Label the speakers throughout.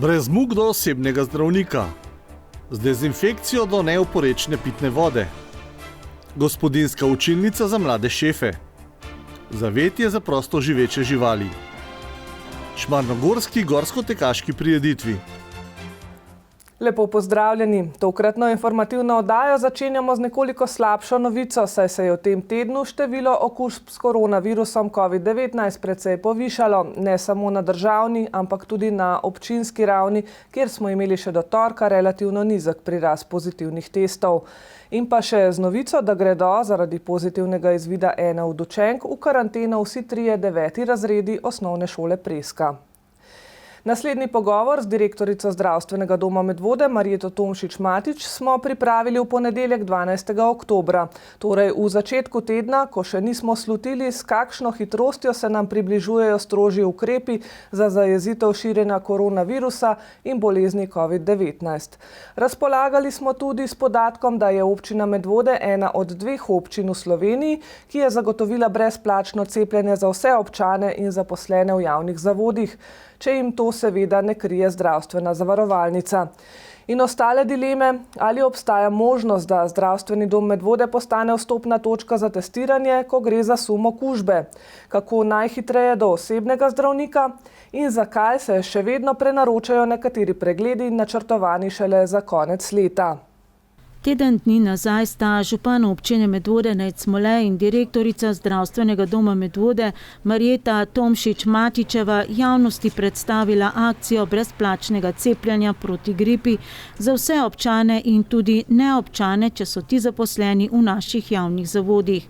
Speaker 1: Brez muk do osebnega zdravnika, z dezinfekcijo do neoporečne pitne vode, gospodinjska učilnica za mlade šefe, zavetje za prosto živeče živali, šmarnogorski gorsko-tekaški prireditvi.
Speaker 2: Lepo pozdravljeni. Tokratno informativno oddajo začenjamo z nekoliko slabšo novico, saj se je v tem tednu število okužb s koronavirusom COVID-19 precej povišalo, ne samo na državni, ampak tudi na občinski ravni, kjer smo imeli še do torka relativno nizek prirast pozitivnih testov. In pa še z novico, da gredo zaradi pozitivnega izvida ene od učenk v karanteno vsi 3 9. razredi osnovne šole Preska. Naslednji pogovor z direktorico Zdravstvenega doma Medvode Marjeto Tomšič-Matič smo pripravili v ponedeljek 12. oktobra, torej v začetku tedna, ko še nismo slutili, s kakšno hitrostjo se nam približujejo strožji ukrepi za zajezitev širjenja koronavirusa in bolezni COVID-19. Razpolagali smo tudi s podatkom, da je občina Medvode ena od 2 občin v Sloveniji, ki je zagotovila brezplačno cepljenje za vse občane in zaposlene v javnih zavodih, če jim to seveda ne krije zdravstvena zavarovalnica. In ostale dileme, ali obstaja možnost, da Zdravstveni dom Medvode postane vstopna točka za testiranje, ko gre za sum okužbe, kako najhitreje do osebnega zdravnika in zakaj se še vedno prenaročajo nekateri pregledi načrtovani šele za konec leta.
Speaker 3: Teden dni nazaj sta župan občine Medvode Nejc Smole in direktorica Zdravstvenega doma Medvode Marjeta Tomšič-Matičeva javnosti predstavila akcijo brezplačnega cepljenja proti gripi za vse občane in tudi neobčane, če so ti zaposleni v naših javnih zavodih.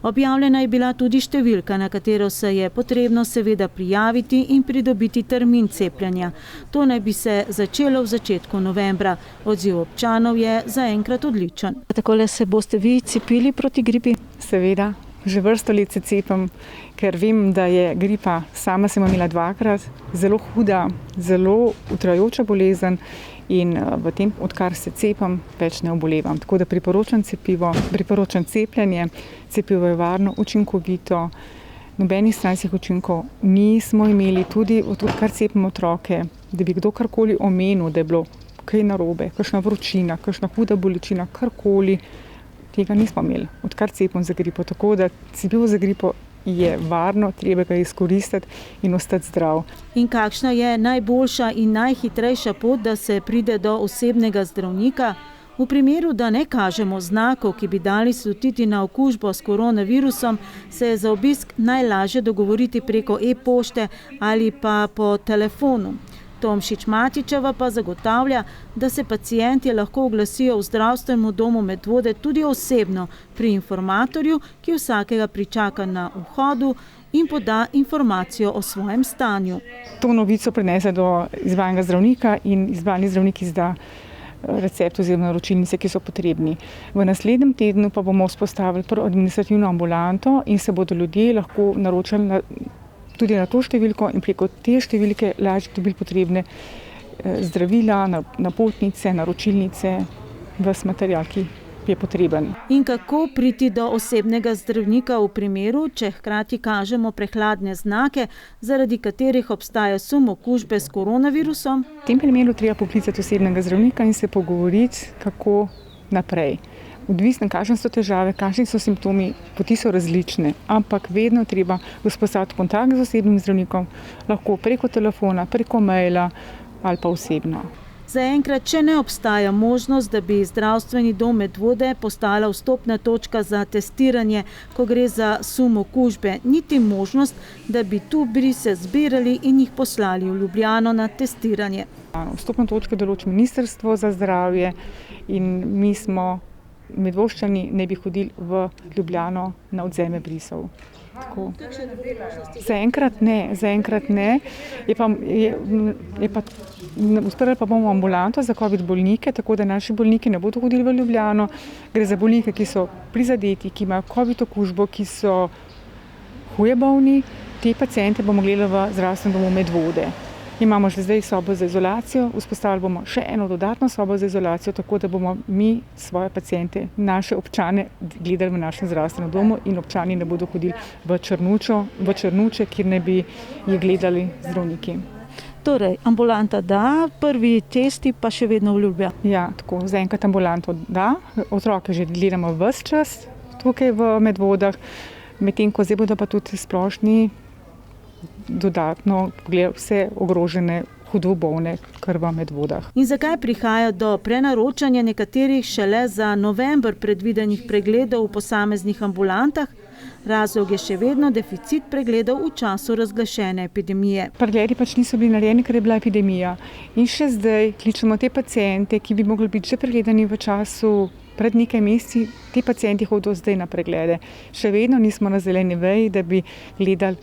Speaker 3: Objavljena je bila tudi številka, na katero se je potrebno seveda prijaviti in pridobiti termin cepljenja. To naj bi se začelo v začetku novembra. Odziv občanov je zaenkrat odličen. Takole se boste vi cepili proti gripi?
Speaker 4: Seveda, že vrsto let se cepim, ker vem, da je gripa, sama sem imela 2-krat, zelo huda, zelo utrajajoča bolezen. In v tem, odkar se cepam, več ne obolevam. Tako da priporočam cepivo, priporočam cepljenje. Cepivo je varno, učinkovito. Nobenih stranskih učinkov nismo imeli, tudi odkar cepimo otroke, da bi kdo karkoli omenil, da je bilo kaj narobe, kakšna vročina, kakšna huda bolečina, karkoli. Tega nismo imeli, odkar cepim za gripo. Tako da cepivo za gripo je varno, treba ga izkoristiti in ostati zdrav.
Speaker 3: In kakšna je najboljša in najhitrejša pot, da se pride do osebnega zdravnika? V primeru, da ne kažemo znakov, ki bi dali slutiti na okužbo s koronavirusom, se je za obisk najlažje dogovoriti preko e-pošte ali pa po telefonu. Tomšič-Matičeva pa zagotavlja, da se pacienti lahko oglasijo v Zdravstvenem domu Medvode tudi osebno pri informatorju, ki vsakega pričaka na vhodu in poda informacijo o svojem stanju.
Speaker 4: To novico prenese do izbranega zdravnika in izbrani zdravnik izda recept oziroma naročilnice, ki so potrebni. V naslednjem tednu pa bomo vzpostavili prvo administrativno ambulanto in se bodo ljudje lahko naročali tudi na to številko in preko te številke lažje dobili potrebne zdravila, napotnice, naročilnice, ves material, ki je potreben.
Speaker 3: In kako priti do osebnega zdravnika v primeru, če hkrati kažemo prehladne znake, zaradi katerih obstaja sum okužbe s koronavirusom?
Speaker 4: V tem primeru treba poklicati osebnega zdravnika in se pogovoriti, kako naprej. Odvisno, kakšne so težave, kakšni so simptomi, poti so različne, ampak vedno treba vzpostaviti kontakt z osebnim zdravnikom, lahko preko telefona, preko maila ali pa osebno.
Speaker 3: Zaenkrat, če ne obstaja možnost, da bi Zdravstveni dom Medvode postala vstopna točka za testiranje, ko gre za sum okužbe, niti možnost, da bi tubri se zbirali in jih poslali v Ljubljano na testiranje.
Speaker 4: Vstopna točka določi Ministrstvo za zdravje in mi smo Medvoščani ne bi hodili v Ljubljano na odvzeme brisov. Zaenkrat ne. Odprli pa bomo ambulanto za COVID bolnike, tako da naši bolniki ne bodo hodili v Ljubljano. Gre za bolnike, ki so prizadeti, ki imajo COVID okužbo, ki so huje bolni. Te paciente bomo gledali v Zdravstvenem domu Medvode. Imamo že zdaj sobo za izolacijo, vzpostavili bomo še eno dodatno sobo za izolacijo, tako da bomo mi svoje paciente, naše občane gledali v našem zdravstvenem domu in občani ne bodo hodili v Črnuče, kjer ne bi jih gledali zdravniki.
Speaker 3: Torej, ambulanta da, prvi testi pa še vedno v Ljubljani.
Speaker 4: Ja, tako, zaenkrat ambulanto da, otroke že gledamo ves čas tukaj v Medvodah, medtem ko zdaj bodo pa tudi splošni dodatno vse ogrožene, hudo bolne, kar v Medvodah.
Speaker 3: In zakaj prihaja do prenaročanja nekaterih šele za november predvidenih pregledov v posameznih ambulantah? Razlog je še vedno deficit pregledov v času razglašene epidemije.
Speaker 4: Pregledi pač niso bili narejeni, ker je bila epidemija. In še zdaj kličemo te paciente, ki bi mogli biti že pregledani v času pred nekaj meseci, ti pacienti hodijo zdaj na preglede. Še vedno nismo na zeleni veji, da bi gledali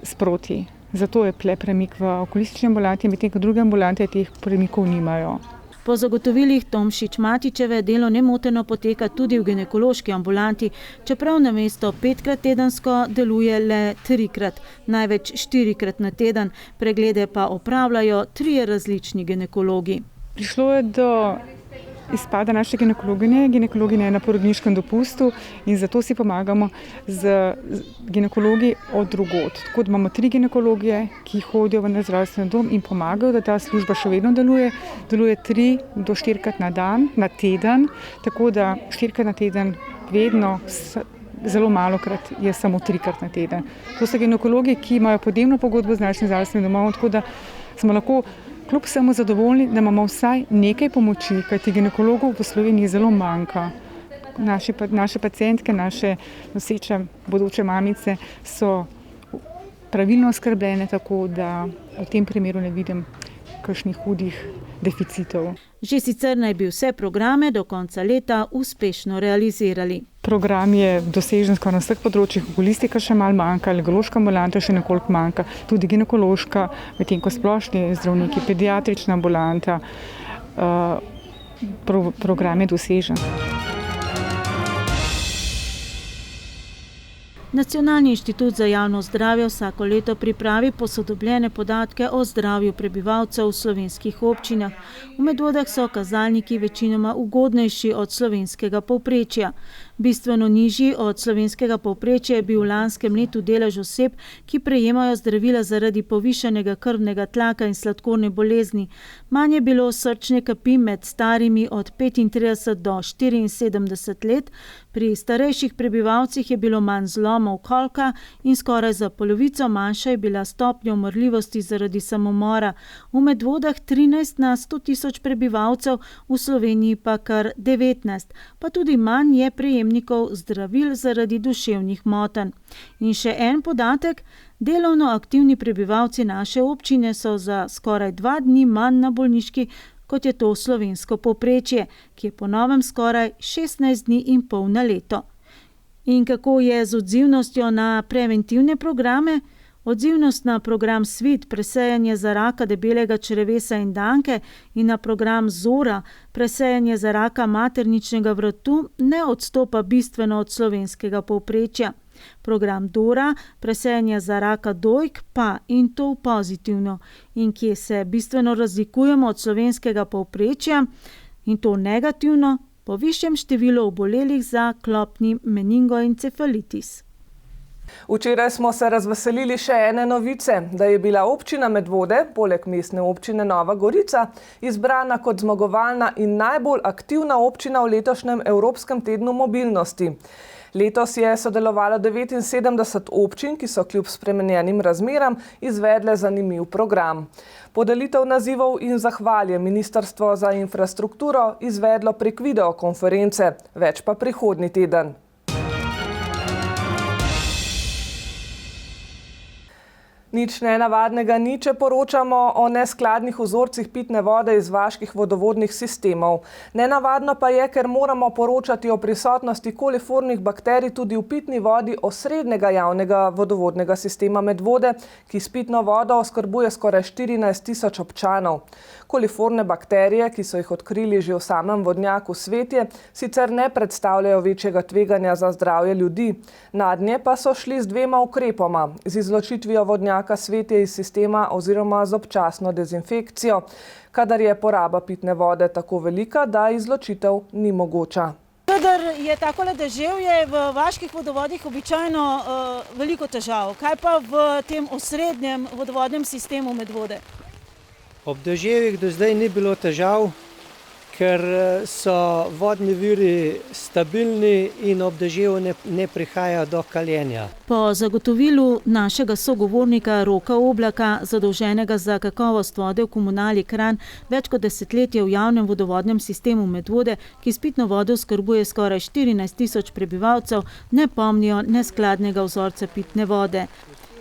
Speaker 4: sproti. Zato je premik v okulistični ambulanti, medtem ko druge ambulante teh premikov nimajo.
Speaker 3: Po zagotovilih Tomšič Matičeve delo nemoteno poteka tudi v ginekološki ambulanti, čeprav namesto 5-krat tedensko deluje le 3-krat, največ 4-krat na teden, preglede pa opravljajo 3 različni ginekologi.
Speaker 4: Prišlo je do izpada naše ginekologinje. Ginekologinja je na porodniškem dopustu in zato si pomagamo z ginekologi od drugod. Tako da imamo 3 ginekologije, ki hodijo v zdravstveni dom in pomagajo, da ta služba še vedno deluje. Deluje 3 do 4-krat na teden, tako da 4-krat na teden vedno, zelo malokrat je samo 3-krat na teden. To so ginekologi, ki imajo podjemno pogodbo z našim zdravstvenim domom, tako da smo lahko kljub vsemu zadovoljni, da imamo vsaj nekaj pomoči, kajti ginekologov v Sloveniji zelo manjka. Naše pacientke, naše noseče bodoče mamice so pravilno oskrbljene, tako da v tem primeru ne vidim kakšnih hudih deficitov.
Speaker 3: Že sicer naj bi vse programe do konca leta uspešno realizirali.
Speaker 4: Program je dosežen skoraj na vseh področjih, okulistika še malo manjka, alergološka ambulanta še nekoliko manjka, tudi ginekološka, medtem ko splošni zdravniki, pediatrična ambulanta, program je dosežen.
Speaker 3: Nacionalni inštitut za javno zdravje vsako leto pripravi posodobljene podatke o zdravju prebivalcev v slovenskih občinah. V Medvodah so kazalniki večinoma ugodnejši od slovenskega povprečja. Bistveno nižji od slovenskega povprečja je bil v lanskem letu delež oseb, ki prejemajo zdravila zaradi povišanega krvnega tlaka in sladkorne bolezni. Manj je bilo srčne kapi med starimi od 35 do 74 let, pri starejših prebivalcih je bilo manj zlomov kolka in skoraj za polovico manjša je bila stopnja umrljivosti zaradi samomora. V Medvodah 13 na 100 tisoč prebivalcev, v Sloveniji pa kar 19, pa tudi manj je prejemnikov zdravil zaradi duševnih motenj. In še en podatek, delovno aktivni prebivalci naše občine so za skoraj 2 dni manj na bolniški, kot je to slovensko povprečje, ki je po novem skoraj 16 dni in pol na leto. In kako je z odzivnostjo na preventivne programe? Odzivnost na program Svit, presejanje za raka debelega črevesa in danke, in na program Zora, presejanje za raka materničnega vratu, ne odstopa bistveno od slovenskega povprečja. Program Dora, presejanje za raka dojk, pa in to pozitivno. In kje se bistveno razlikujemo od slovenskega povprečja, in to negativno, po višjem številu obolelih za klopni meningoencefalitis.
Speaker 2: Včeraj smo se razveselili še ene novice, da je bila občina Medvode, poleg mestne občine Nova Gorica, izbrana kot zmagovalna in najbolj aktivna občina v letošnjem Evropskem tednu mobilnosti. Letos je sodelovalo 79 občin, ki so kljub spremenjenim razmeram izvedle zanimiv program. Podelitev nazivov in zahval je Ministrstvo za infrastrukturo izvedlo prek videokonference, več pa prihodnji teden. Nič nenavadnega ni, če poročamo o neskladnih vzorcih pitne vode iz vaških vodovodnih sistemov. Nenavadno pa je, ker moramo poročati o prisotnosti koliformnih bakterij tudi v pitni vodi osrednjega javnega vodovodnega sistema Medvode, ki s pitno vodo oskrbuje skoraj 14 tisoč občanov. Koliformne bakterije, ki so jih odkrili že v samem vodnjaku Svetje, sicer ne predstavljajo večjega tveganja za zdravje ljudi. Nadnje pa so šli z 2 ukrepoma, z izločitvijo vodnjaka Svetje iz sistema oziroma z občasno dezinfekcijo, kadar je poraba pitne vode tako velika, da izločitev ni mogoča.
Speaker 3: Kadar je takole deževje, v vaških vodovodih običajno veliko težav. Kaj pa v tem osrednjem vodovodnem sistemu Medvode?
Speaker 5: Ob deževih do zdaj ni bilo težav, ker so vodni viri stabilni in ob deževu ne prihaja do kaljenja.
Speaker 3: Po zagotovilu našega sogovornika Roka Oblaka, zadolženega za kakovost vode v komunali Kranj, več kot desetletje v javnem vodovodnem sistemu Medvode, ki s pitno vodo oskrbuje skoraj 14 000 prebivalcev, ne pomnijo neskladnega vzorca pitne vode.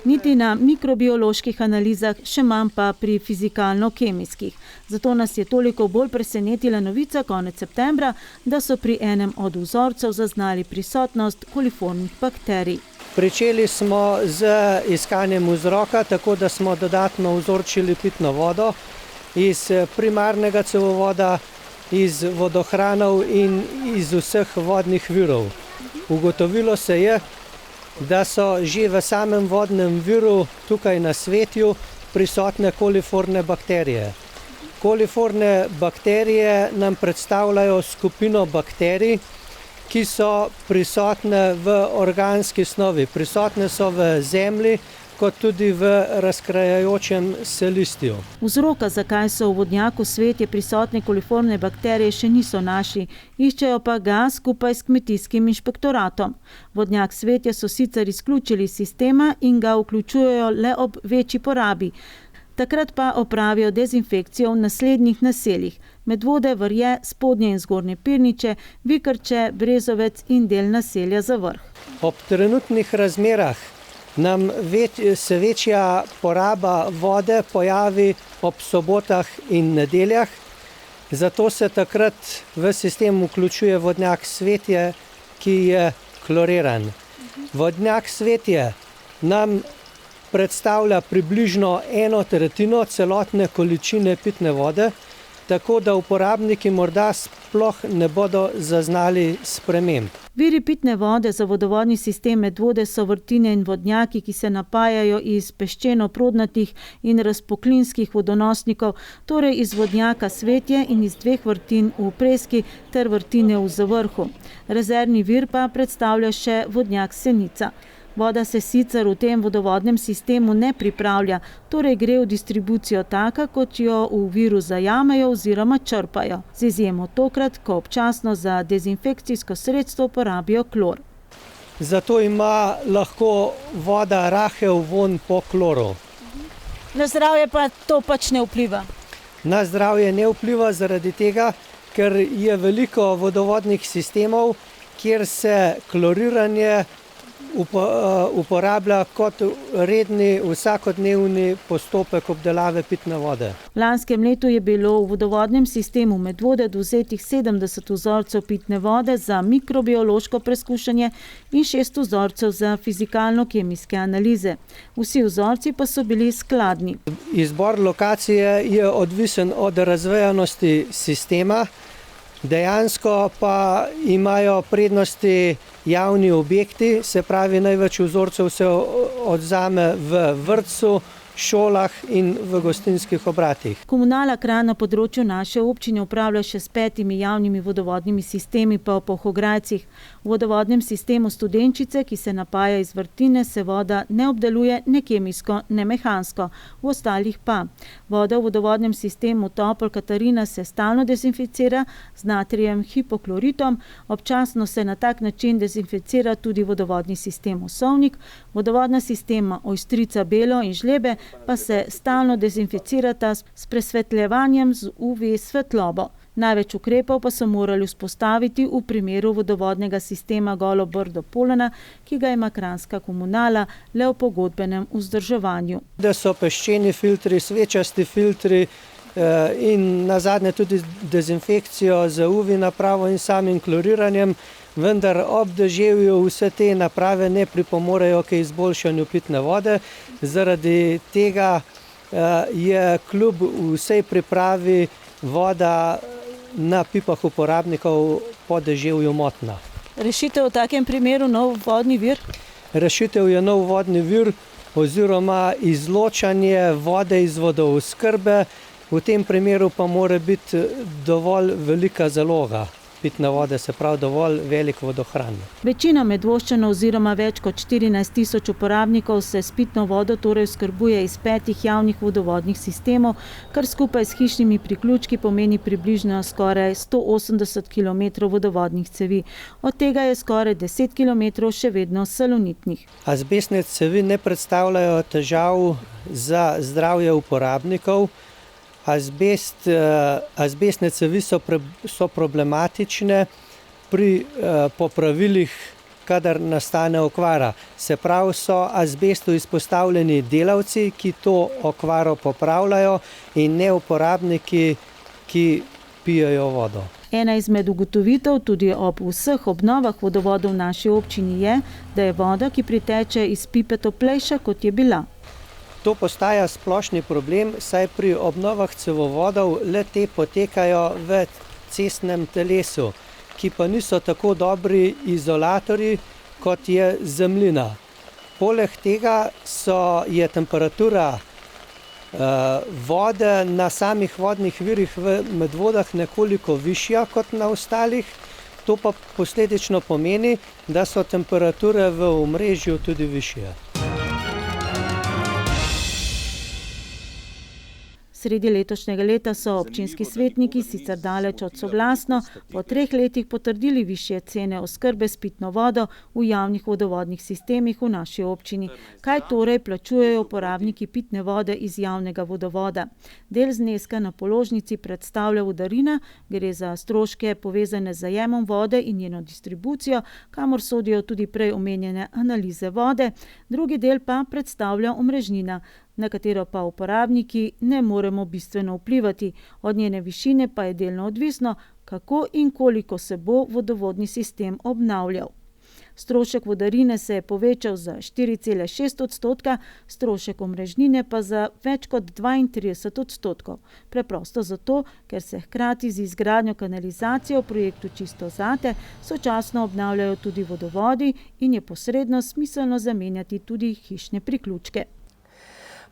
Speaker 3: Niti na mikrobioloških analizah, še manj pa pri fizikalno-kemijskih. Zato nas je toliko bolj presenetila novica konec septembra, da so pri enem od vzorcev zaznali prisotnost koliformnih bakterij.
Speaker 5: Pričeli smo z iskanjem vzroka, tako da smo dodatno vzorčili pitno vodo iz primarnega cevovoda, iz vodohranov in iz vseh vodnih virov. Ugotovilo se je, da so že v samem vodnem viru tukaj na Svetju prisotne koliformne bakterije. Koliformne bakterije nam predstavljajo skupino bakterij, ki so prisotne v organski snovi. Prisotne so v zemlji, kot tudi v razkrajajočem se listju.
Speaker 3: Vzroka, zakaj so v vodnjaku Svetje prisotne koliformne bakterije, še niso našli, iščejo pa ga skupaj s kmetijskim inšpektoratom. Vodnjak Svetje so sicer izključili iz sistema in ga vključujejo le ob večji porabi. Takrat pa opravijo dezinfekcijo v naslednjih naseljih: Medvode, Vrje, Spodnje in Zgornje Pirniče, Vikrče, Brezovec in del naselja Zavrh.
Speaker 5: Ob trenutnih razmerah nam se večja poraba vode pojavi ob sobotah in nedeljah, zato se takrat v sistem vključuje vodnjak Svetje, ki je kloriran. Vodnjak Svetje nam predstavlja približno 1/3 celotne količine pitne vode, tako da uporabniki morda sploh ne bodo zaznali sprememb.
Speaker 3: Viri pitne vode za vodovodni sistem Medvode so vrtine in vodnjaki, ki se napajajo iz peščeno-prodnatih in razpoklinskih vodonosnikov, torej iz vodnjaka Svetje in iz 2 vrtin v Preski ter vrtine v Zavrhu. Rezervni vir pa predstavlja še vodnjak Senica. Voda se sicer v tem vodovodnem sistemu ne pripravlja, torej gre v distribucijo taka, kot jo v viru zajamejo oziroma črpajo, z izjemo tokrat, ko občasno za dezinfekcijsko sredstvo porabijo klor.
Speaker 5: Zato ima lahko voda rahel vonj po kloru.
Speaker 3: Na zdravje pa to pač ne vpliva?
Speaker 5: Na zdravje ne vpliva zaradi tega, ker je veliko vodovodnih sistemov, kjer se kloriranje uporablja kot redni vsakodnevni postopek obdelave pitne vode.
Speaker 3: V lanskem letu je bilo v vodovodnem sistemu Medvode odvzetih 70 vzorcev pitne vode za mikrobiološko preskušanje in 6 vzorcev za fizikalno-kemijske analize. Vsi vzorci pa so bili skladni.
Speaker 5: Izbor lokacije je odvisen od razvejanosti sistema, dejansko pa imajo prednosti javni objekti, se pravi največ vzorcev se odvzame v vrtcu, šolah in v gostinskih obratih.
Speaker 3: Komunala Kranj na področju naše občine upravlja še s 5 javnimi vodovodnimi sistemi pa v Polhograjcih. V vodovodnem sistemu Studenčice, ki se napaja iz vrtine, se voda ne obdeluje ne kemijsko, ne mehansko, v ostalih pa. Voda v vodovodnem sistemu Topol Katarina se stalno dezinficira z natrijem hipokloritom, občasno se na tak način dezinficira tudi vodovodni sistem Osovnik, vodovodna sistema Ojstrica Belo in Žlebe pa se stalno dezinficirata s presvetljevanjem z UV svetlobo. Največ ukrepov pa so morali vzpostaviti v primeru vodovodnega sistema Golo Brdo Polona, ki ga ima kranjska komunala le v pogodbenem vzdrževanju.
Speaker 5: Da so peščeni filtri, svečasti filtri in nazadnje tudi dezinfekcijo z UV napravo in samim kloriranjem, vendar ob deževju vse te naprave ne pripomorejo k izboljšanju pitne vode. Zaradi tega je kljub vsej pripravi voda na pipah uporabnikov po deževju motna.
Speaker 3: Rešitev v takem primeru nov vodni vir?
Speaker 5: Rešitev je nov vodni vir oziroma izločanje vode iz vodooskrbe. V tem primeru pa mora biti dovolj velika zaloga. pitne vode, se pravi dovolj velik vodohran.
Speaker 3: Večina Medvoščanov oziroma več kot 14 tisoč uporabnikov se s pitno vodo torej oskrbuje iz 5 javnih vodovodnih sistemov, kar skupaj s hišnimi priključki pomeni približno skoraj 180 km vodovodnih cevi. Od tega je skoraj 10 km še vedno salonitnih.
Speaker 5: Azbestne cevi ne predstavljajo težav za zdravje uporabnikov. Azbestne cevi so problematične pri popravilih, kadar nastane okvara. Se pravi, so azbestu izpostavljeni delavci, ki to okvaro popravljajo, in ne uporabniki, ki pijejo vodo.
Speaker 3: Ena izmed ugotovitev tudi ob vseh obnovah vodovodov v naši občini je, da je voda, ki priteče iz pipe, toplejša, kot je bila.
Speaker 5: To postaja splošni problem, saj pri obnovah cevovodov le-te potekajo v cestnem telesu, ki pa niso tako dobri izolatorji, kot je zemljina. Poleg tega je temperatura vode na samih vodnih virih v Medvodah nekoliko višja kot na ostalih. To pa posledično pomeni, da so temperature v omrežju tudi višje.
Speaker 3: Sredi letošnjega leta so občinski svetniki sicer daleč od soglasno po 3 letih potrdili višje cene oskrbe s pitno vodo v javnih vodovodnih sistemih v naši občini. Kaj torej plačujejo uporabniki pitne vode iz javnega vodovoda? Del zneska na položnici predstavlja vodarina, gre za stroške povezane z zajemom vode in njeno distribucijo, kamor sodijo tudi prej omenjene analize vode. Drugi del pa predstavlja omrežnina, na katero pa uporabniki ne moremo bistveno vplivati. Od njene višine pa je delno odvisno, kako in koliko se bo vodovodni sistem obnavljal. Strošek vodarine se je povečal za 4,6%, strošek omrežnine pa za več kot 32%. Preprosto zato, ker se hkrati z izgradnjo kanalizacije v projektu Čisto zate sočasno obnavljajo tudi vodovodi in je posredno smiselno zamenjati tudi hišne priključke.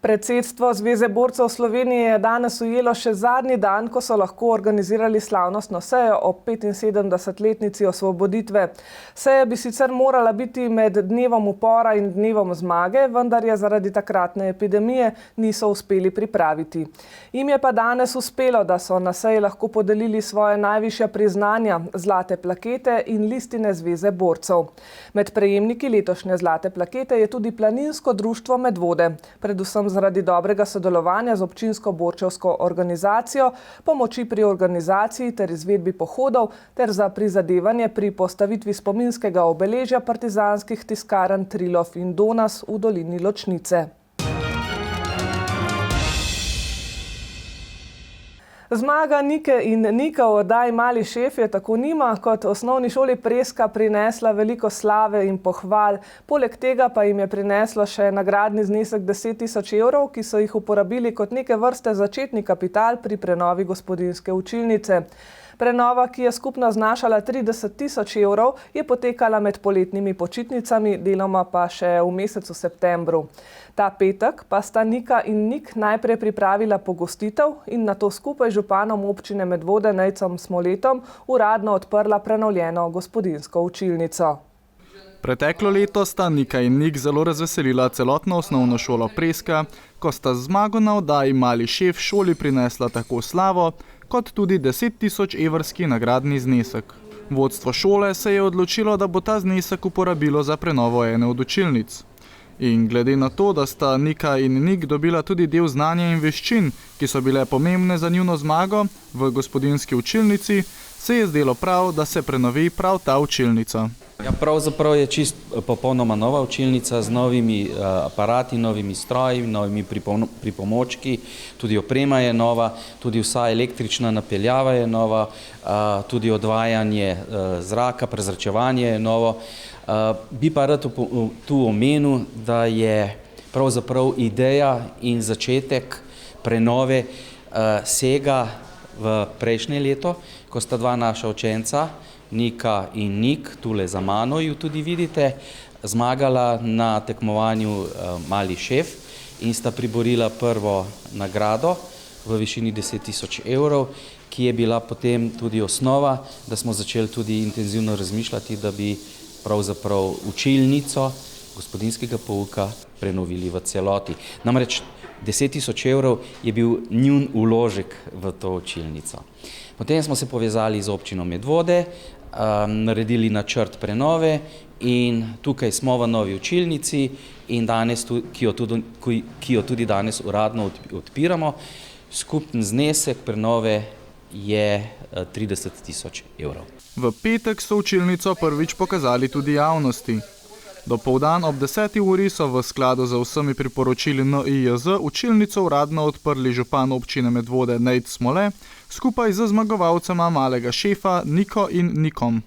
Speaker 2: Predsedstvo Zveze borcev Slovenije je danes ujelo še zadnji dan, ko so lahko organizirali slavnostno sejo ob 75-letnici osvoboditve. Seja bi sicer morala biti med dnevom upora in dnevom zmage, vendar je zaradi takratne epidemije niso uspeli pripraviti. Im je pa danes uspelo, da so na seji lahko podelili svoje najvišja priznanja, zlate plakete in listine Zveze borcev. Med prejemniki letošnje zlate plakete je tudi Planinsko društvo Medvode, predvsem zaradi dobrega sodelovanja z občinsko borčevsko organizacijo, pomoči pri organizaciji ter izvedbi pohodov ter za prizadevanje pri postavitvi spominskega obeležja partizanskih tiskarn Trilov in Donas v dolini Ločnice. Zmaga Nike in Nika v oddaji Mali šef je tako njima kot osnovni šoli Preska prinesla veliko slave in pohval. Poleg tega pa jim je prineslo še nagradni znesek 10 000 evrov, ki so jih uporabili kot neke vrste začetni kapital pri prenovi gospodinjske učilnice. Prenova, ki je skupno znašala 30 000 evrov, je potekala med poletnimi počitnicami, deloma pa še v mesecu septembru. Ta petek pa sta Nika in Nik najprej pripravila pogostitev in nato skupaj z županom občine Medvode Nejcem Smoletom uradno odprla prenovljeno gospodinjsko učilnico.
Speaker 6: Preteklo leto sta Nika in Nik zelo razveselila celotno osnovno šolo Preska, ko sta zmago na oddaji Mali šef šoli prinesla tako slavo, kot tudi 10 000 evrski nagradni znesek. Vodstvo šole se je odločilo, da bo ta znesek uporabilo za prenovo ene od učilnic. In glede na to, da sta Nika in Nik dobila tudi del znanja in veščin, ki so bile pomembne za njuno zmago v gospodinjski učilnici, se je zdelo prav, da se prenovi prav ta učilnica.
Speaker 7: Ja, pravzaprav je čist popolnoma nova učilnica z novimi aparati, novimi stroji, novimi pripomočki, tudi oprema je nova, tudi vsa električna napeljava je nova, tudi odvajanje zraka, prezračevanje je novo. Bi pa rad tu omenil, da je pravzaprav ideja in začetek prenove sega v prejšnje leto, ko sta dva naša učenca, Nika in Nik, tule za mano ju tudi vidite, zmagala na tekmovanju Mali šef in sta priborila prvo nagrado v višini 10 000 evrov ki je bila potem tudi osnova, da smo začeli tudi intenzivno razmišljati, da bi pravzaprav učilnico gospodinjskega pouka prenovili v celoti. Namreč 10.000 evrov je bil njun vložek v to učilnico. Potem smo se povezali z občino Medvode, naredili načrt prenove in tukaj smo v novi učilnici, in danes, ki jo tudi danes uradno odpiramo. Skupen znesek prenove je 30.000 evrov.
Speaker 6: V petek so učilnico prvič pokazali tudi javnosti. Dopoldan ob 10. uri so v skladu z vsemi priporočili NIJZ učilnico uradno odprli župan občine Medvode Nejc Smole skupaj z zmagovalcema malega šefa Niko in Nikom.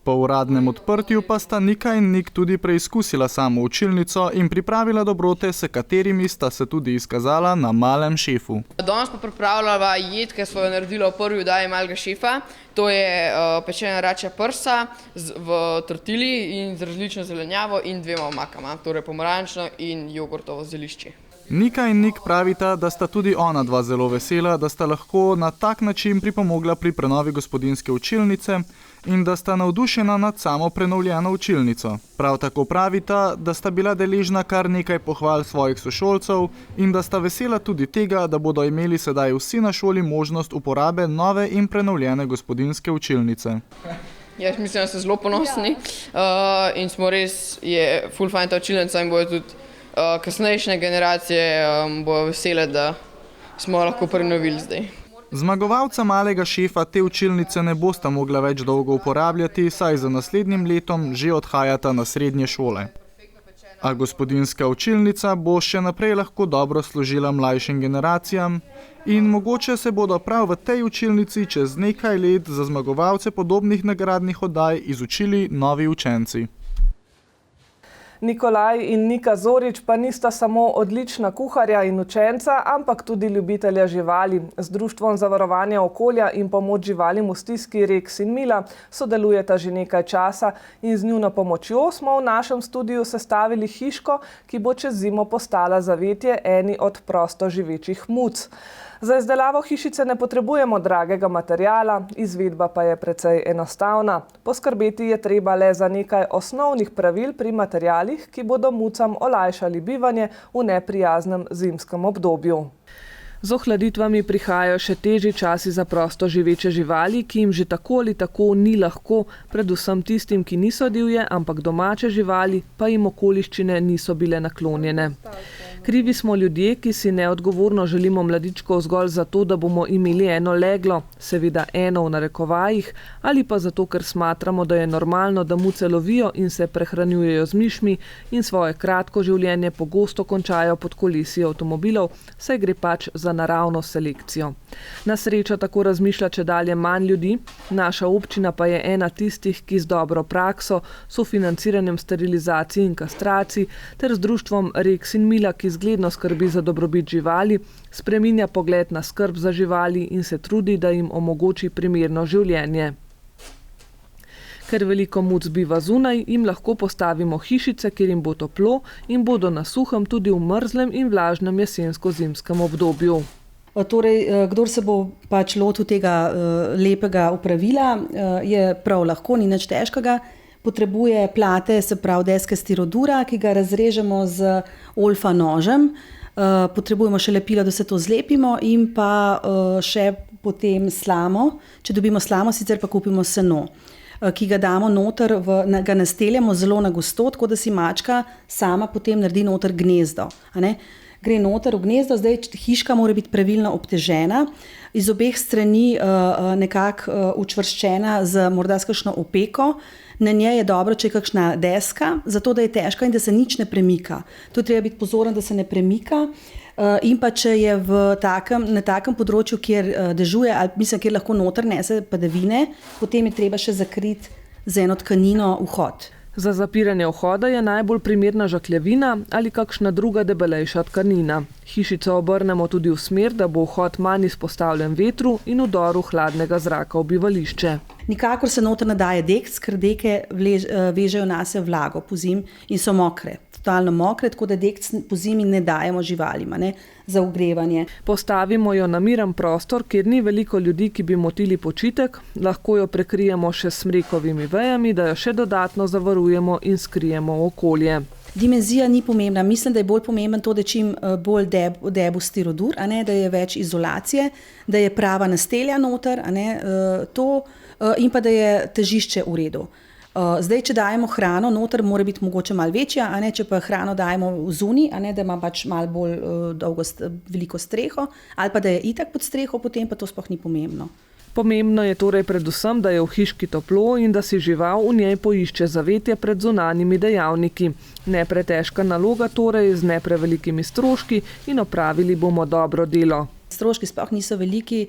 Speaker 6: Po uradnem odprtju pa sta Nika in Nik tudi preizkusila samo učilnico in pripravila dobrote, s katerimi sta se tudi izkazala na malem šefu.
Speaker 8: Danes pa pripravljava jed, ki smo jo naredili v prvi oddaji malega šefa. To je pečena račja prsa v tortili in z različno zelenjavo in 2 omakama, torej pomarančno in jogurtovo zelišče.
Speaker 6: Nika in Nik pravita, da sta tudi ona dva zelo vesela, da sta lahko na tak način pripomogla pri prenovi gospodinjske učilnice in da sta navdušena nad samo prenovljeno učilnico. Prav tako pravita, da sta bila deležna kar nekaj pohval svojih sošolcev in da sta vesela tudi tega, da bodo imeli sedaj vsi na šoli možnost uporabe nove in prenovljene gospodinjske učilnice.
Speaker 8: Jaz mislim, da so zelo ponosni in smo res, je ful fajn ta učilnica in bojo tudi kasnejše generacije bojo vesele, da smo lahko prenovili zdaj.
Speaker 6: Zmagovalca malega šefa te učilnice ne bosta mogla več dolgo uporabljati, saj za naslednjim letom že odhajata na srednje šole. A gospodinjska učilnica bo še naprej lahko dobro služila mlajšim generacijam in mogoče se bodo prav v tej učilnici čez nekaj let za zmagovalce podobnih nagradnih oddaj izučili novi učenci.
Speaker 2: Nikolaj in Nika Zorič pa nista samo odlična kuharja in učenca, ampak tudi ljubitelja živali. Z Društvom za varovanje okolja in pomoč živalim v stiski Rex in Mila sodelujeta že nekaj časa in z njuno pomočjo smo v našem studiu sestavili hiško, ki bo čez zimo postala zavetje eni od prosto živečih muc. Za izdelavo hišice ne potrebujemo dragega materiala, izvedba pa je precej enostavna. Poskrbeti je treba le za nekaj osnovnih pravil pri materialih, ki bodo mucam olajšali bivanje v neprijaznem zimskem obdobju. Z ohladitvami prihajajo še težji časi za prosto živeče živali, ki jim že tako ali tako ni lahko, predvsem tistim, ki niso divje, ampak domače živali, pa jim okoliščine niso bile naklonjene. Krivi smo ljudje, ki si neodgovorno želimo mladičkov zgolj zato, da bomo imeli eno leglo, seveda eno v narekovajih, ali pa zato, ker smatramo, da je normalno, da muce lovijo in se prehranjujejo z mišmi in svoje kratko življenje pogosto končajo pod kolesi avtomobilov, saj gre pač za naravno selekcijo. Na srečo tako razmišlja čedalje manj ljudi, naša občina pa je ena tistih, ki z dobro prakso, sofinanciranjem sterilizacij in kastracij ter z društvom Rex in Mila, ki zgledno skrbi za dobrobit živali, spreminja pogled na skrb za živali in se trudi, da jim omogoči primerno življenje. Ker veliko muc biva zunaj, jim lahko postavimo hišice, kjer jim bo toplo in bodo na suhem tudi v mrzlem in vlažnem jesensko-zimskem obdobju.
Speaker 9: Torej, kdor se bo pač lotil tega lepega opravila, je prav lahko, ni nič težkega. Potrebuje plate, se pravi deske stirodura, ki ga razrežemo z olfa nožem. Potrebujemo še lepilo, da se to zlepimo in pa še potem slamo. Če dobimo slamo, sicer pa kupimo seno, ki ga damo noter, ga nasteljamo zelo na gosto, tako da si mačka sama potem naredi noter gnezdo. Gre noter v gnezdo, zdaj hiška mora biti pravilno obtežena, iz obeh strani nekako učvrščena z morda s kakšno opeko. Na njej je dobro, če je kakšna deska, zato da je težka in da se nič ne premika. To treba biti pozoren, da se ne premika. In pa če je na takem področju, kjer dežuje, ali mislim, kjer lahko noter nese padavine, potem je treba še zakriti z eno tkanino vhod.
Speaker 2: Za zapiranje vhoda je najbolj primerna žakljevina ali kakšna druga debelejša tkanina. Hišico obrnemo tudi v smer, da bo vhod manj izpostavljen vetru in vdoru hladnega zraka v bivališče.
Speaker 9: Nikakor se noter ne daje dek, ker deke vežejo nase vlago pozimi in so mokre. totalno mokre, tako da dekt po zimi ne dajemo živalim, ne, za ogrevanje.
Speaker 2: Postavimo jo na miren prostor, kjer ni veliko ljudi, ki bi motili počitek, lahko jo prekrijemo še s smrekovimi vejami, da jo še dodatno zavarujemo in skrijemo okolje.
Speaker 9: Dimenzija ni pomembna. Mislim, da je bolj pomemben to, da je čim bolj debel stirodur, a ne, da je več izolacije, da je prava nastelja noter, a ne, in pa da je težišče v redu. Zdaj, če dajemo hrano noter, mora biti mogoče malo večja, a ne, če pa hrano dajemo zunaj, a ne, da ima pač malo bolj veliko streho, ali pa da je itak pod streho, potem pa to sploh ni pomembno.
Speaker 2: Pomembno je torej predvsem, da je v hiški toplo in da si žival v njej poišče zavetje pred zunanjimi dejavniki. Ne pretežka naloga torej z ne prevelikimi stroški in opravili bomo dobro delo.
Speaker 9: Stroški sploh niso veliki,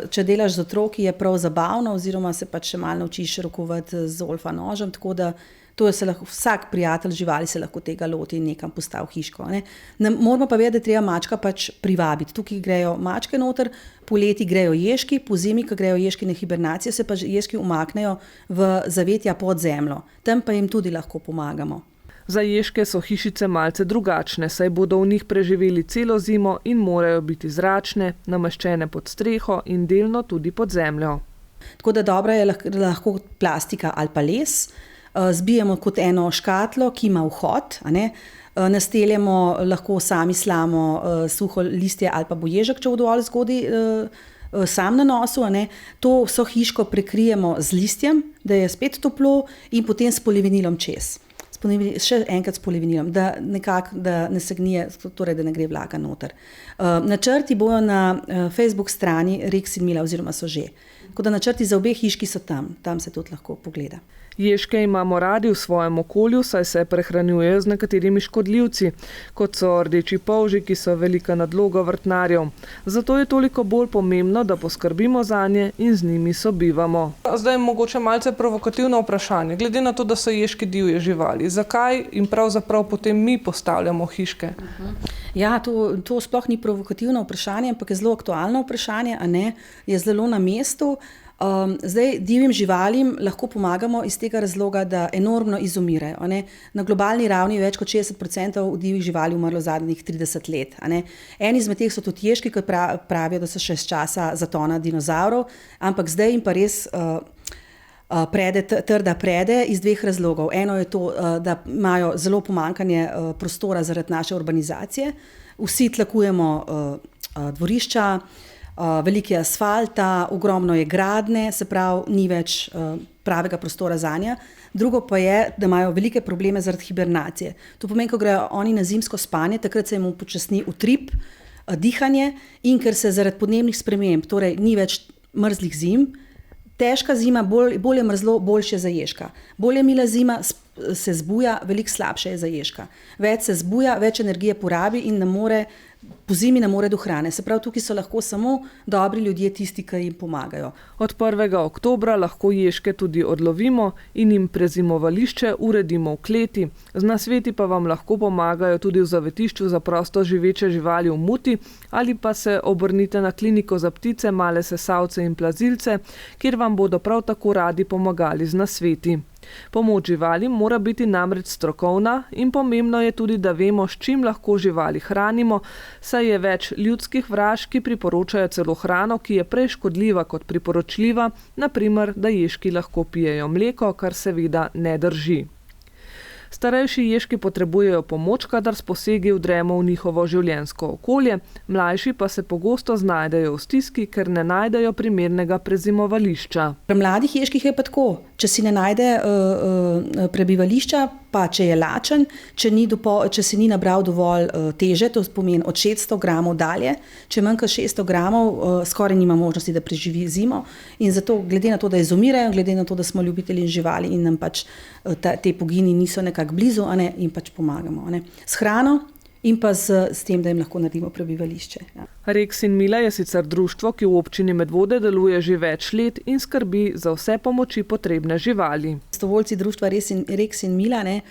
Speaker 9: če delaš z otroki, je prav zabavno oziroma se pač še malo naučiš rokovati z Olfa nožem, tako da vsak prijatelj živali se lahko tega loti in nekam postavi hiško. Moramo pa vedeti, da treba mačka pač privabiti. Tukaj grejo mačke noter, poleti grejo ježki, po zimi, ko grejo ježki na hibernacijo, se pa ježki umaknejo v zavetja pod zemljo. Tam pa jim tudi lahko pomagamo.
Speaker 2: Za ježke so hišice malce drugačne, saj bodo v njih preživeli celo zimo in morajo biti zračne, nameščene pod streho in delno tudi pod zemljo.
Speaker 9: Tako da dobra je lahko plastika ali pa les. Zbijemo kot eno škatlo, ki ima vhod, a ne. Nasteljamo lahko sami slamo, suho listje ali pa bo ježek, če bo dovolj zgodaj sam na nosu, a ne. To vso hiško prekrijemo z listjem, da je spet toplo in potem s polivinilom čez. Še enkrat s polivinilom, da ne se gnije, torej da ne gre vlaga noter. Načrti bojo na Facebook strani Rex in Mila oziroma so že. Tako da načrti za obe hiški so tam se tudi lahko pogleda.
Speaker 2: Ježke imamo radi v svojem okolju, saj se prehranjujejo z nekaterimi škodljivci, kot so rdeči polži, ki so velika nadloga vrtnarjev. Zato je toliko bolj pomembno, da poskrbimo zanje in z njimi sobivamo. Zdaj je mogoče malce provokativno vprašanje, glede na to, da so ježki divje živali. Zakaj in pravzaprav potem mi postavljamo hiške?
Speaker 9: Ja, to sploh ni provokativno vprašanje, ampak je zelo aktualno vprašanje, a ne, je zelo na mestu. Zdaj, divjim živalim lahko pomagamo iz tega razloga, da enormno izumirajo. Na globalni ravni je več kot 60% divjih živali umrlo zadnjih 30 let. Eni izmed teh so tudi ježki, ki pravijo, da so še z časa zatona dinozavrov, ampak zdaj jim pa res trda prede iz dveh razlogov. Eno je to, da imajo zelo pomanjkanje prostora zaradi naše urbanizacije. Vsi tlakujemo dvorišča, veliko je asfalta, ogromno je gradnje, se pravi, ni več pravega prostora zanje. Drugo pa je, da imajo velike probleme zaradi hibernacije. To pomeni, ko grejo oni na zimsko spanje, takrat se jim upočasni utrip, dihanje in ker se zaradi podnebnih sprememb, torej ni več mrzlih zim, težka zima, bolj je mrzlo, boljše za ježka. Bolj je mila zima, se zbuja, veliko slabše je za ježka. Več se zbuja, več energije porabi in po zimi ne more do hrane. Se pravi, tukaj so lahko samo dobri ljudje tisti, ki jim pomagajo.
Speaker 2: Od 1. oktobra lahko ježke tudi odlovimo in jim prezimovališče uredimo v kleti. Z nasveti pa vam lahko pomagajo tudi v zavetišču za prosto živeče živali v Muti ali pa se obrnite na kliniko za ptice, male sesavce in plazilce, kjer vam bodo prav tako radi pomagali z nasveti. Pomoč živalim mora biti namreč strokovna in pomembno je tudi, da vemo, s čim lahko živali hranimo, saj je več ljudskih vraž, ki priporočajo celo hrano, ki je prej škodljiva kot priporočljiva, na primer, da ježki lahko pijejo mleko, kar seveda ne drži. Starejši ježki potrebujejo pomoč, kadar s posegi vdremo v njihovo življenjsko okolje, mlajši pa se pogosto znajdejo v stiski, ker ne najdejo primernega prezimovališča.
Speaker 9: Pri mladih ježkih je pa tako, če si ne najde prebivališča, pa če je lačen, če si ni nabral dovolj teže, to pomeni od 600 gramov dalje, če manjka 600 gramov, skoraj nima možnosti, da preživi zimo in zato, glede na to, da izumirajo, glede na to, da smo ljubitelji živali in nam pač te pogini niso nekako blizu, jim pač pomagamo. S hrano in pa s tem, da jim lahko naredimo prebivališče. Ja.
Speaker 2: Rex in Mila je sicer društvo, ki v občini Medvode deluje že več let in skrbi za vse pomoči potrebne živali.
Speaker 9: prostovoljci društva Rex in Mila. Ne.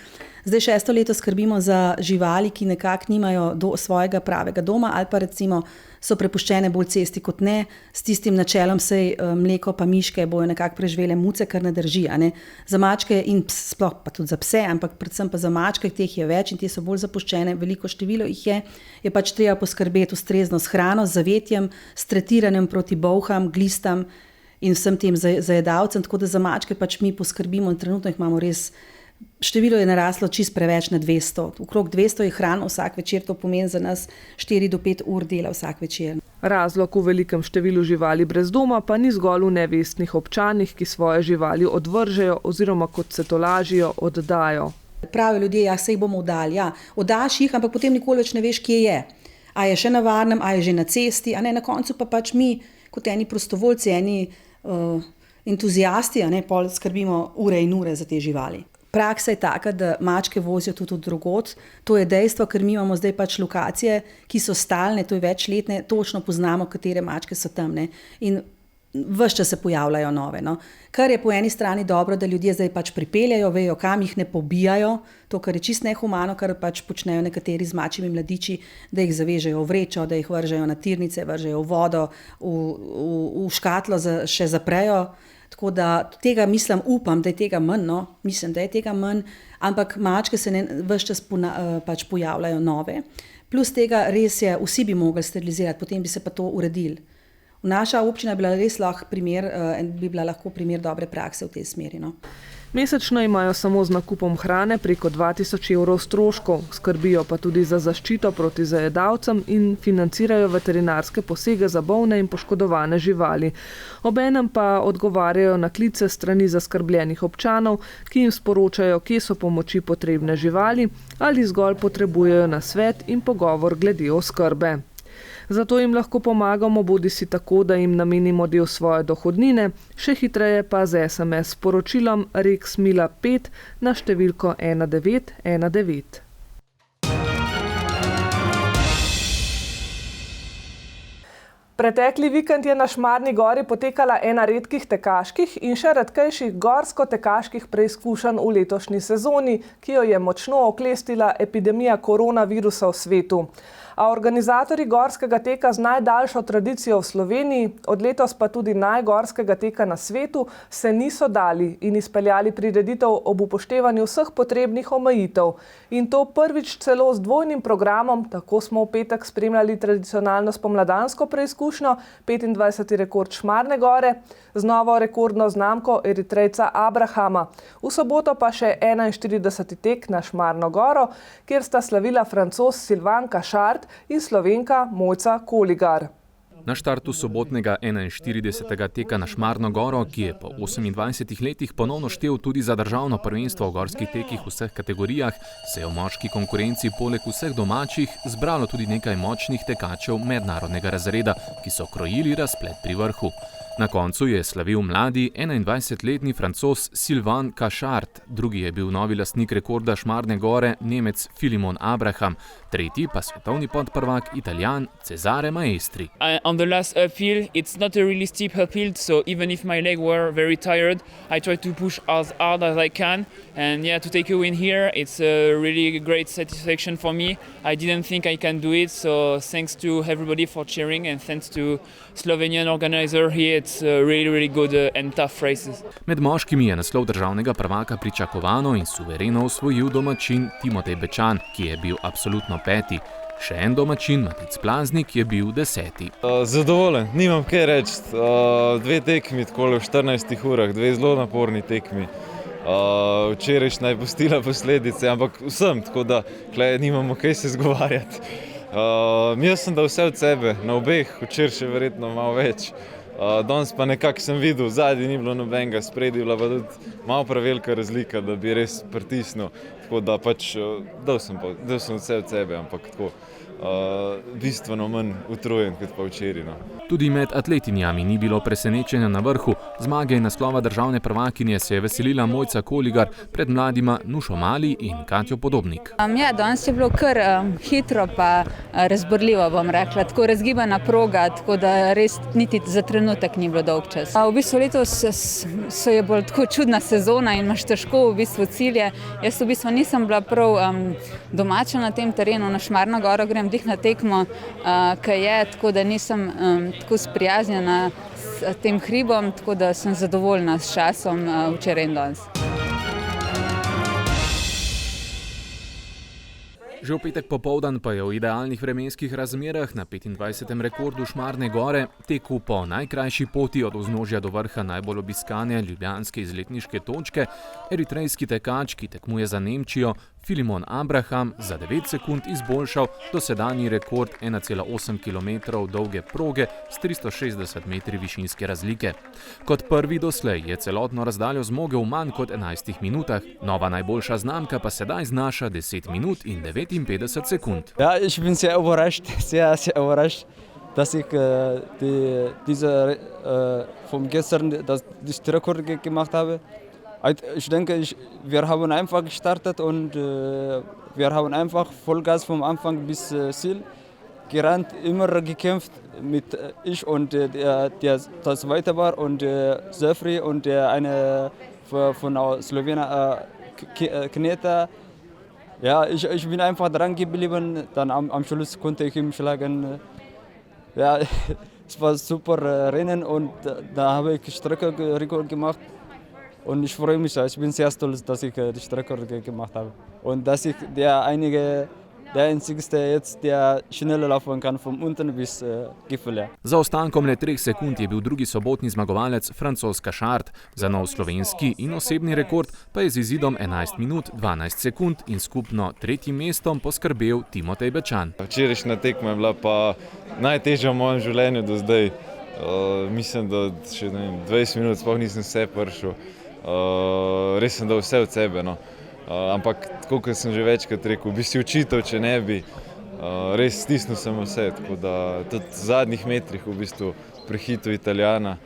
Speaker 9: Zdaj 6. leto skrbimo za živali, ki nekako nimajo svojega pravega doma ali pa recimo so prepuščene bolj cesti kot ne, s tistim načelom sej mleko pa miške bojo nekako preživele muce, kar ne drži. Ne. Za mačke in sploh pa tudi za pse, ampak predvsem pa za mačke, teh je več in te so bolj zapuščene, veliko število jih je pač treba poskrbeti ustrezno s hrano, z zavetjem, s tretiranjem proti bolham, glistam in vsem tem zajedavcem, tako da za mačke pač mi poskrbimo in trenutno jih imamo res. Število je naraslo čist preveč na 200. Okrog 200 je hrano vsak večer, to pomeni za nas 4 do 5 ur dela vsak večer.
Speaker 2: Razlog v velikem številu živali brez doma pa ni zgolj v nevestnih občanih, ki svoje živali odvržejo oziroma, kot se tolažijo, oddajo.
Speaker 9: Pravijo ljudje, ja, se jih bomo oddali. Ja, oddaš jih, ampak potem nikoli več ne veš, kje je. A je še na varnem, a je že na cesti, a ne, na koncu pa pač mi, kot eni prostovoljci, eni entuzijasti, a ne, pol skrbimo ure in ure za te živali. Praksa je taka, da mačke vozijo tudi od drugod. To je dejstvo, ker mi imamo zdaj pač lokacije, ki so stalne, to je večletne, točno poznamo, katere mačke so tam. Ne? In ves čas se pojavljajo nove. No? Kar je po eni strani dobro, da ljudje zdaj pač pripeljajo, vejo, kam jih ne pobijajo, to, kar je čist nehumano, kar pač počnejo nekateri z mačjimi mladiči, da jih zavežejo v vrečo, da jih vržejo na tirnice, vržejo v vodo, v škatlo še zaprejo. Tako da tega mislim, upam, da je tega manj, no? Mislim, da je tega manj, ampak mačke se ves čas pač pojavljajo nove. Plus tega res je, vsi bi mogli sterilizirati, potem bi se pa to uredili. Naša občina bi bila lahko primer dobre prakse v tej smeri. No?
Speaker 2: Mesečno imajo samo z nakupom hrane preko 2000 evrov stroškov, skrbijo pa tudi za zaščito proti zajedavcem in financirajo veterinarske posege za bolne in poškodovane živali. Obenem pa odgovarjajo na klice strani zaskrbljenih občanov, ki jim sporočajo, kje so pomoči potrebne živali ali zgolj potrebujejo nasvet in pogovor glede oskrbe. Zato jim lahko pomagamo bodisi tako, da jim namenimo del svoje dohodnine, še hitreje pa z SMS sporočilom Rex Mila 5 na številko 1919. Pretekli vikend je na Šmarni gori potekala ena redkih tekaških in še redkejših gorsko-tekaških preizkušenj v letošnji sezoni, ki jo je močno oklestila epidemija koronavirusa v svetu. A organizatorji gorskega teka z najdaljšo tradicijo v Sloveniji, od letos pa tudi najgorskega teka na svetu, se niso dali in izpeljali prireditev ob upoštevanju vseh potrebnih omejitev. In to prvič celo z dvojnim programom, tako smo v petek spremljali tradicionalno spomladansko preizkušnjo, 25. rekord Šmarne gore, z novo rekordno znamko Eritrejca Abrahama. V soboto pa še 41. tek na Šmarno goro, kjer sta slavila Francoz Sylvain Cachard in Slovenka Mojca Koligar.
Speaker 10: Na štartu sobotnega 41. teka na Šmarno goro, ki je po 28 letih ponovno štel tudi za državno prvenstvo v gorskih tekih v vseh kategorijah, se je v moški konkurenci poleg vseh domačih zbralo tudi nekaj močnih tekačev mednarodnega razreda, ki so krojili razplet pri vrhu. Na koncu je slavil mladi 21-letni Francoz Sylvain Cachard, drugi je bil novi lastnik rekorda Šmarne gore Nemec Filimon Abraham, tretji pa svetovni podprvak Italijan Cesare Maestri.
Speaker 11: On the last uphill, it's not a really steep uphill, so even if my legs were very tired, I try to push as hard as I can. And yeah, to take a win here, it's a really great satisfaction for me. I didn't think I can do it, so thanks to everybody for cheering and thanks to Slovenian organizer here. It's really, really good and tough races.
Speaker 10: Med moškimi je naslov državnega prvaka pričakovano in suvereno osvojil domačin Timotej Bečan, ki je bil absolutno peti. Še en domačin, Matic Plaznik, je bil 10.
Speaker 12: Zadovoljen, nimam kaj reči. 2 tekmi takole v 14 urah, 2 zelo naporni tekmi. Včerajšnja je pustila posledice, ampak vsem, tako da tukaj nimamo kaj se zgovarjati. Jaz sem dal vse od sebe, na obeh, včeraj še verjetno malo več. Danes pa nekako sem videl, zadnji ni bilo nobenega, spredi bila pa tudi malo prevelika razlika, da bi res pritisnil. tako da pač dal sem vse od sebe, ampak tako bistveno manj utrujen kot pa včeraj. No.
Speaker 10: Tudi med atletinjami ni bilo presenečenja na vrhu. Zmage in naslova državne prvakinje se je veselila Mojca Koligar, pred mladima Nušo Mali in Katjo Podobnik.
Speaker 13: Ja, danes je bilo kar hitro pa razborljivo, bom rekla, tako razgibana proga, tako da res niti za trenutek ni bilo dolg čas. V bistvu letos so je bolj tako čudna sezona in imaš težko v bistvu cilje. Jaz v bistvu nisem bila prav domača na tem terenu, na Šmarno goro grem dih na tekmo, kaj je, tako da nisem tako sprijaznjena s tem hribom, tako da sem zadovoljna s časom včeraj in danes.
Speaker 10: Že v petek popoldan pa je v idealnih vremenskih razmerah na 25. rekordu Šmarne gore tekel po najkrajši poti od vznožja do vrha najbolj obiskane ljubljanske izletniške točke eritrejski tekač, ki tekmuje za Nemčijo, Filimon Abraham, za 9 sekund izboljšal dosedanji rekord 1,8 km dolge proge s 360 metri višinske razlike. Kot prvi doslej je celotno razdaljo zmogel v manj kot 11 minutah, nova najboljša znamka pa sedaj znaša 10 minut in 59 sekund.
Speaker 14: Ja, ich bin sehr überrascht, dass ich vom gestern das Rekord gemacht habe. Ich denke, wir haben einfach gestartet und wir haben einfach Vollgas vom Anfang bis Ziel gerannt, immer gekämpft mit ich und der zweite war und Zefri und eine von Slowenien Kneta. Ja, ich bin einfach dran geblieben, dann am Schluss konnte ich ihn schlagen. Ja, es war super Rennen und da habe ich Streckenrekord gemacht. Und ich freue mich, ich bin sehr stolz, dass ich die Strecke gemacht habe. Und dass ich der einzigste jetzt, der schneller laufen kann, von unten bis Gipfel.
Speaker 10: Za ostankom le 3 sekund je bil drugi sobotni zmagovalec Francoz Kašart, za nov slovenski in osebni rekord pa je z izidom 11 minut 12 sekund in skupno tretjim mestom poskrbel Timotej Bečan.
Speaker 12: Včerajšnja tekma je bila pa najtežja v mojem življenju do zdaj. Mislim, da še 20 minut sploh nisem vse prišel. Res sem dal vse od sebe, no. Ampak tako, kot sem že večkrat rekel, bi si učitelj, če ne bi, res stisnil sem vse, tako da tudi v zadnjih metrih v bistvu prehitel Italijana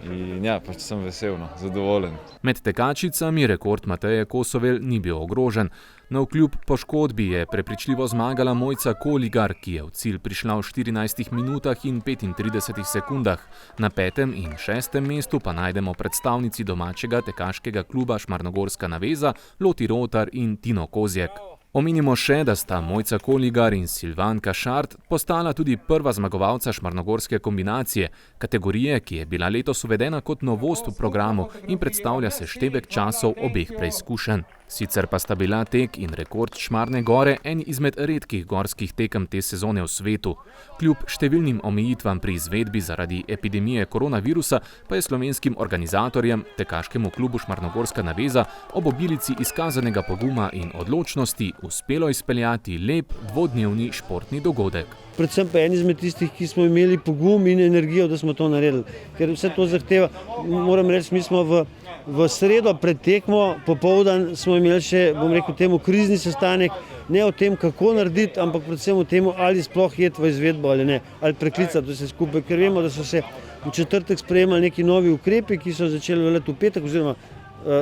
Speaker 12: in ja, pač sem vesel, no, zadovoljen.
Speaker 10: Med tekačicami rekord Mateje Kosovel ni bil ogrožen. Navkljub poškodbi je prepričljivo zmagala Mojca Koligar, ki je v cilj prišla v 14 minutah in 35 sekundah. Na 5. in 6. mestu pa najdemo predstavnici domačega tekaškega kluba Šmarnogorska naveza, Loti Rotar in Tino Kozjek. Omenimo še, da sta Mojca Koligar in Silvan Kašart postala tudi prva zmagovalca šmarnogorske kombinacije, kategorije, ki je bila letos uvedena kot novost v programu in predstavlja seštevek časov obeh preizkušenj. Sicer pa sta bila tek in rekord Šmarne gore eni izmed redkih gorskih tekem te sezone v svetu. Kljub številnim omejitvam pri izvedbi zaradi epidemije koronavirusa pa je slovenskim organizatorjem, tekaškemu klubu Šmarnogorska naveza, ob obilici izkazanega poguma in odločnosti uspelo izpeljati lep dvodnevni športni dogodek.
Speaker 15: Predvsem pa eni izmed tistih, ki smo imeli pogum in energijo, da smo to naredili. Ker vse to zahteva, moram reči, mi smo v sredo pred tekmo, popoldan smo imeli še, bom rekel temu, krizni sestanek, ne o tem, kako narediti, ampak predvsem o tem, ali sploh iti v izvedbo ali ne, ali preklicati vse skupaj, ker vemo, da so se v četrtek sprejemali neki novi ukrepi, ki so začeli veljati v petek, oziroma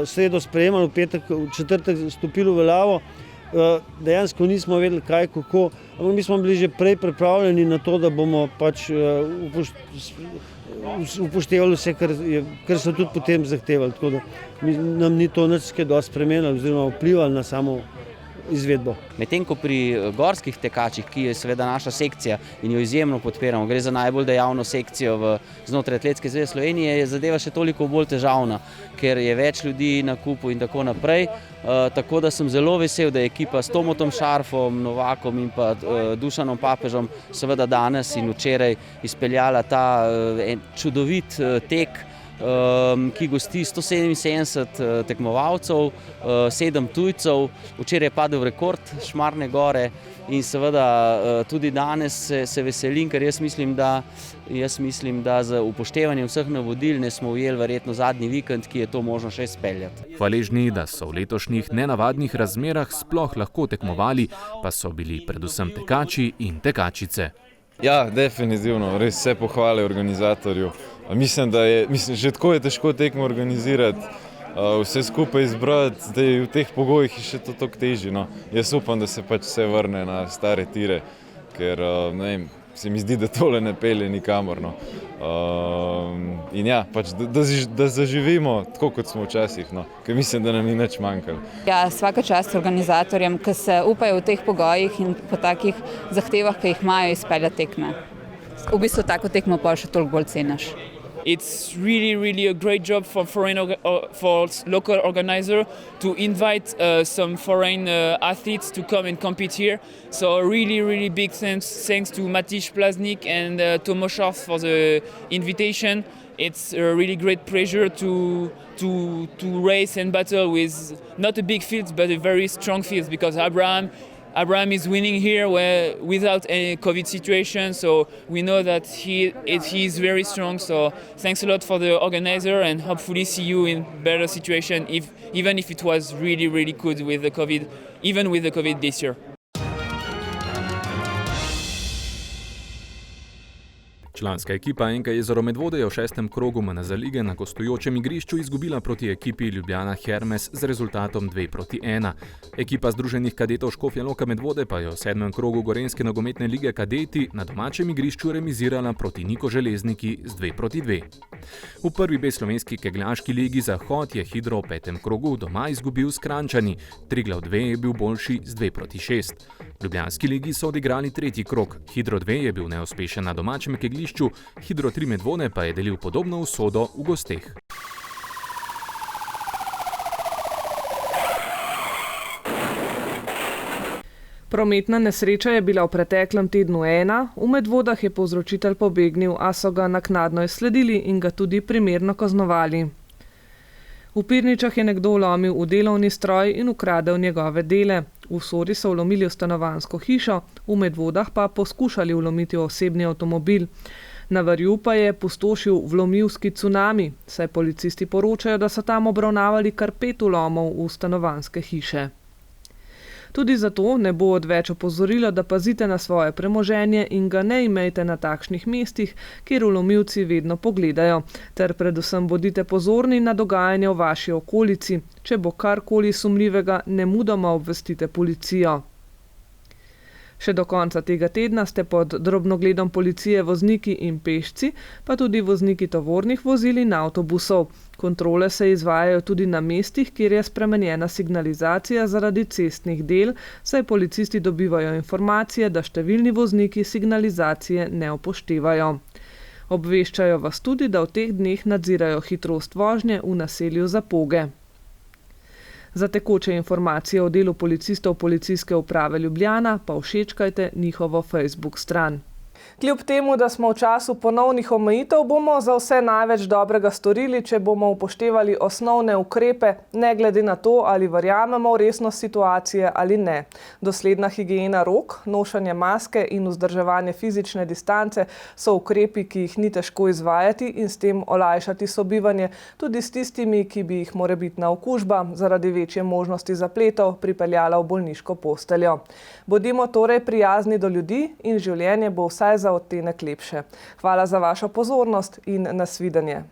Speaker 15: sredo sprejemali, v petek, v četrtek stopili v veljavo. Dejansko nismo vedeli, kaj, kako, ampak mi smo bili že prej pripravljeni na to, da bomo pač upoštevali vse, kar so tudi potem zahtevali. Tako da nam ni to nič kaj dosti spremenilo oziroma vplivalo na samo izvedbo.
Speaker 16: Medtem ko pri gorskih tekačih, ki je seveda naša sekcija in jo izjemno podpiramo, gre za najbolj dejavno sekcijo znotraj Atletske zveze Slovenije, je zadeva še toliko bolj težavna, ker je več ljudi na kupu in tako naprej. Tako da sem zelo vesel, da je ekipa s Tomotom Šarfom, Novakom in pa Dušanom Papežom seveda danes in včeraj izpeljala ta čudovit tek ki gosti 177 tekmovalcev, 7 tujcev. Včeraj je padel rekord Šmarne gore in seveda tudi danes se veselim, ker jaz mislim, da z upoštevanjem vseh navodil ne smo ujeli verjetno zadnji vikend, ki je to možno še izpeljati.
Speaker 10: Hvaležni, da so v letošnjih nenavadnih razmerah sploh lahko tekmovali, pa so bili predvsem tekači in tekačice.
Speaker 12: Ja, definitivno, res vse pohvale organizatorju. Mislim, že tako je težko tekmo organizirati, vse skupaj izbrati, zdaj v teh pogojih je še to toliko težje. No. Jaz upam, da se pač vse vrne na stare tire, ker ne vem, se mi zdi, da tole ne pelje nikamor. No. In ja, pač, da zaživimo tako, kot smo včasih, no. Ker mislim, da nam ni nič manjkalo.
Speaker 13: Ja, svaka čast organizatorjem, ki se upajo v teh pogojih in po takih zahtevah, ki jih imajo, izpeljati tekme. V bistvu tako tekmo pa še toliko bolj ceniš.
Speaker 11: It's really a great job for local organizer to invite some foreign athletes to come and compete here. So really big thanks to Matisz Plaznik and Tomo Scharf for the invitation. It's a really great pleasure to race and battle with not a big field but a very strong field, because Abraham is winning here without any COVID situation, so we know that he is very strong. So thanks a lot for the organizer, and hopefully see you in better situation, even if it was really good with the COVID, even with the COVID this year.
Speaker 10: Članska ekipa NK Jezero Medvode je v 6. krogu MNZ lige na gostujočem igrišču izgubila proti ekipi Ljubljana Hermes z rezultatom 2:1. Ekipa Združenih kadetov Škofja Loka Medvode pa je v 7. krogu Gorenjske nogometne lige Kadeti na domačem igrišču remizirala proti Niko Železniki z 2:2. V prvi B slovenski kegljaški ligi Zahod je Hidro v 5. krogu doma izgubil s Kranjčani, Triglav 2 je bil boljši z 2:6. V Ljubljanski ligi so odigrali 3. krog, Hidro 2 je bil neuspešen na domačem keglišču, Hidro 3 Medvode pa je delil podobno usodo v gosteh.
Speaker 2: Prometna nesreča je bila v preteklem tednu ena, v Medvodah je povzročitelj pobegnil, a so ga naknadno izsledili in ga tudi primerno kaznovali. V Pirničah je nekdo vlomil v delovni stroj in ukradel njegove dele. V Sori so vlomili v stanovanjsko hišo, v Medvodah pa poskušali vlomiti v osebni avtomobil. Na Varju pa je pustošil vlomilski cunami, saj policisti poročajo, da so tam obravnavali kar 5 vlomov v stanovanjske hiše. Tudi zato ne bo odveč opozorilo, da pazite na svoje premoženje in ga ne imejte na takšnih mestih, kjer vlomilci vedno pogledajo, ter predvsem bodite pozorni na dogajanje v vaši okolici. Če bo karkoli sumljivega, nemudoma obvestite policijo. Še do konca tega tedna ste pod drobnogledom policije vozniki in pešci, pa tudi vozniki tovornih vozil in avtobusov. Kontrole se izvajajo tudi na mestih, kjer je spremenjena signalizacija zaradi cestnih del, saj policisti dobivajo informacije, da številni vozniki signalizacije ne upoštevajo. Obveščajo vas tudi, da v teh dneh nadzirajo hitrost vožnje v naselju Zapoge. Za tekoče informacije o delu policistov Policijske uprave Ljubljana pa všečkajte njihovo Facebook stran. Kljub temu, da smo v času ponovnih omejitev, bomo za vse največ dobrega storili, če bomo upoštevali osnovne ukrepe, ne glede na to, ali verjamemo v resnost situacije ali ne. Dosledna higiena rok, nošenje maske in vzdrževanje fizične distance so ukrepi, ki jih ni težko izvajati in s tem olajšati sobivanje tudi s tistimi, ki bi jih morebitna okužba zaradi večje možnosti zapletov pripeljala v bolniško posteljo. Bodimo torej prijazni do ljudi in življenje bo vsaj za odtenek lepše. Hvala za vašo pozornost in nasvidenje.